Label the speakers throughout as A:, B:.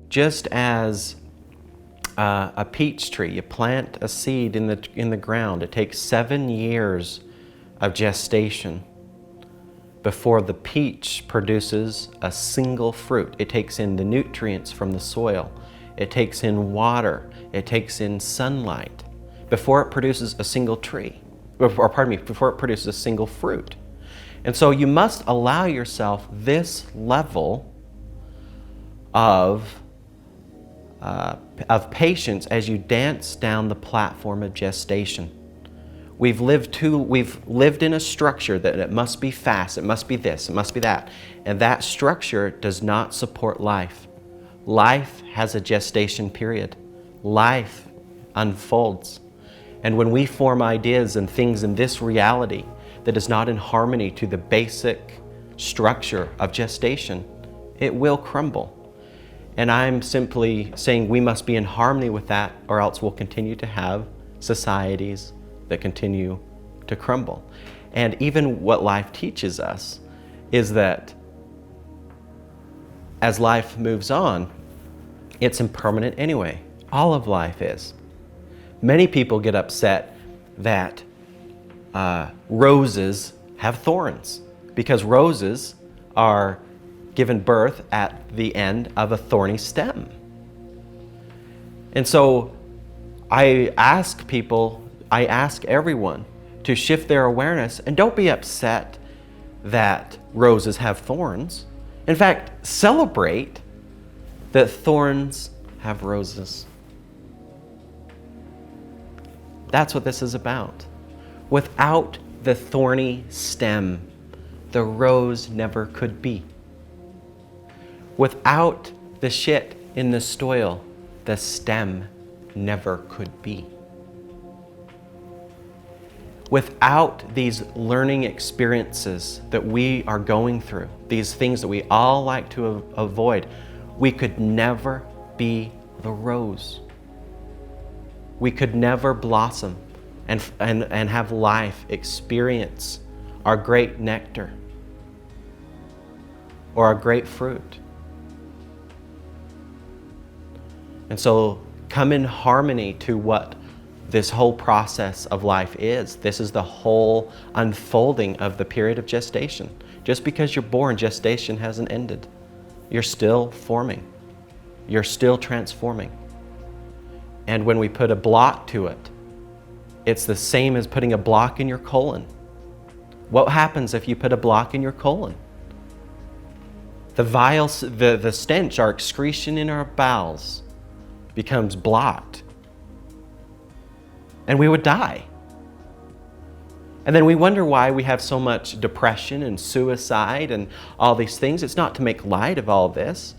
A: Just as a peach tree, you plant a seed in the ground. It takes 7 years of gestation before the peach produces a single fruit. It takes in the nutrients from the soil. It takes in water. It takes in sunlight before it produces a single tree, before it produces a single fruit. And so you must allow yourself this level of patience as you dance down the platform of gestation. We've lived in a structure that it must be fast, it must be this, it must be that. And that structure does not support life. Life has a gestation period. Life unfolds. And when we form ideas and things in this reality that is not in harmony to the basic structure of gestation, it will crumble. And I'm simply saying we must be in harmony with that, or else we'll continue to have societies that continue to crumble. And even what life teaches us is that as life moves on, it's impermanent anyway. All of life is. Many people get upset that roses have thorns, because roses are given birth at the end of a thorny stem. And so I ask everyone to shift their awareness, and don't be upset that roses have thorns. In fact, celebrate that thorns have roses. That's what this is about. Without the thorny stem, the rose never could be. Without the shit in the soil, the stem never could be. Without these learning experiences that we are going through, these things that we all like to avoid, we could never be the rose. We could never blossom and have life experience our great nectar or our great fruit. And so come in harmony to what this whole process of life is. This is the whole unfolding of the period of gestation. Just because you're born, gestation hasn't ended. You're still forming. You're still transforming. And when we put a block to it, it's the same as putting a block in your colon. What happens if you put a block in your colon? The stench, our excretion in our bowels, becomes blocked. And we would die. And then we wonder why we have so much depression and suicide and all these things. It's not to make light of all this.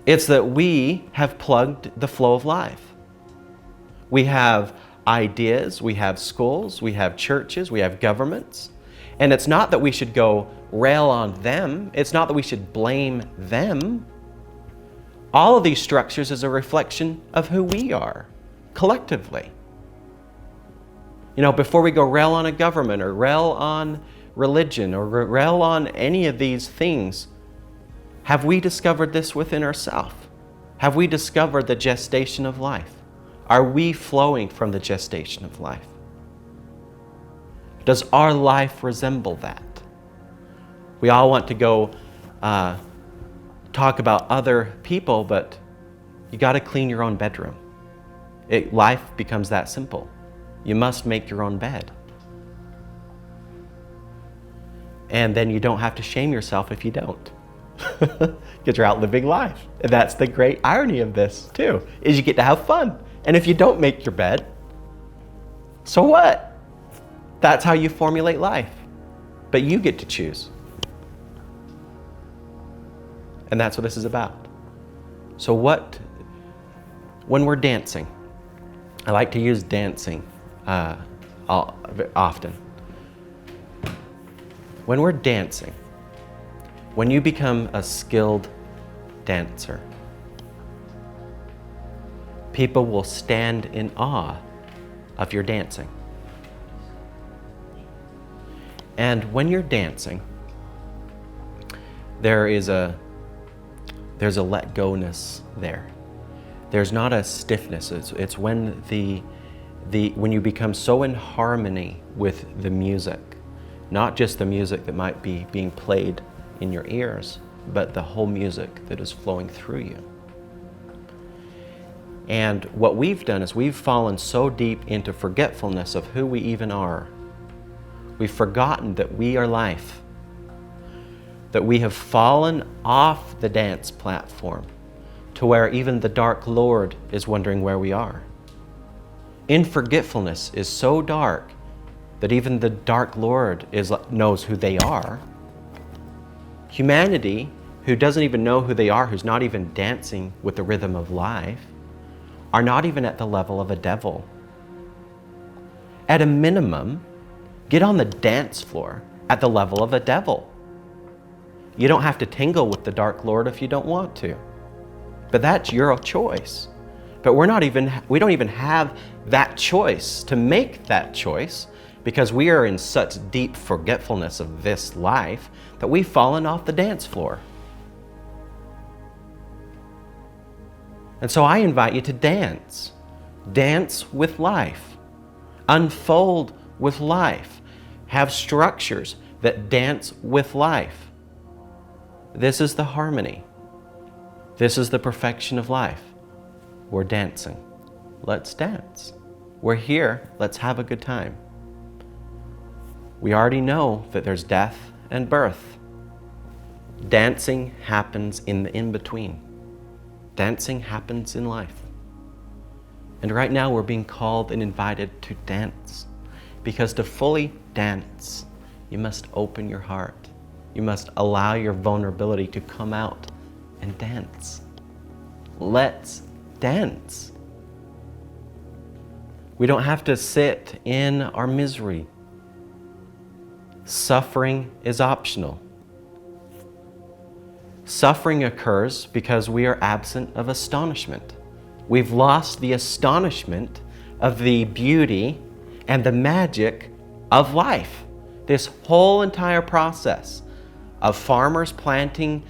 A: It's that we have plugged the flow of life. We have ideas, we have schools, we have churches, we have governments. And it's not that we should go rail on them. It's not that we should blame them. All of these structures is a reflection of who we are collectively. You know, before we go rail on a government or rail on religion or rail on any of these things, have we discovered this within ourselves? Have we discovered the gestation of life? Are we flowing from the gestation of life? Does our life resemble that? We all want to go talk about other people, but you got to clean your own bedroom. Life becomes that simple. You must make your own bed. And then you don't have to shame yourself if you don't. Because you're out living life. And that's the great irony of this too, is you get to have fun. And if you don't make your bed, so what? That's how you formulate life. But you get to choose. And that's what this is about. So when we're dancing, I like to use dancing often. When we're dancing, when you become a skilled dancer, people will stand in awe of your dancing. And when you're dancing, there is a There's a let go-ness there. There's not a stiffness. It's when when you become so in harmony with the music, not just the music that might be being played in your ears, but the whole music that is flowing through you. And what we've done is we've fallen so deep into forgetfulness of who we even are. We've forgotten that we are life, that we have fallen off the dance platform to where even the Dark Lord is wondering where we are. In forgetfulness is so dark that even the Dark Lord knows who they are. Humanity, who doesn't even know who they are, who's not even dancing with the rhythm of life, are not even at the level of a devil. At a minimum, get on the dance floor at the level of a devil. You don't have to tingle with the Dark Lord if you don't want to. But that's your choice. But we don't even have that choice to make that choice, because we are in such deep forgetfulness of this life that we've fallen off the dance floor. And so I invite you to dance. Dance with life. Unfold with life. Have structures that dance with life. This is the harmony. This is the perfection of life. We're dancing. Let's dance. We're here. Let's have a good time. We already know that there's death and birth. Dancing happens in the in-between. Dancing happens in life. And right now we're being called and invited to dance. Because to fully dance, you must open your heart. You must allow your vulnerability to come out and dance. Let's dance. We don't have to sit in our misery. Suffering is optional. Suffering occurs because we are absent of astonishment. We've lost the astonishment of the beauty and the magic of life. This whole entire process of farmers planting,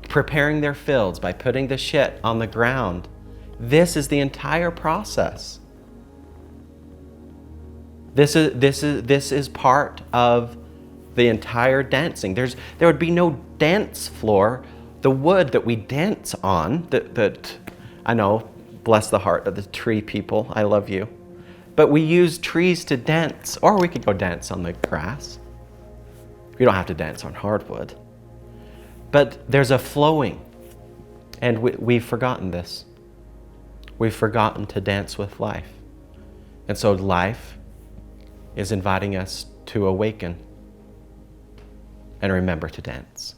A: preparing their fields by putting the shit on the ground, this is the entire process. This is part of the entire dancing. There would be no dance floor. The wood that we dance on, that I know, bless the heart of the tree people, I love you. But we use trees to dance, or we could go dance on the grass. We don't have to dance on hardwood. But there's a flowing, and we've forgotten this. We've forgotten to dance with life. And so life is inviting us to awaken and remember to dance.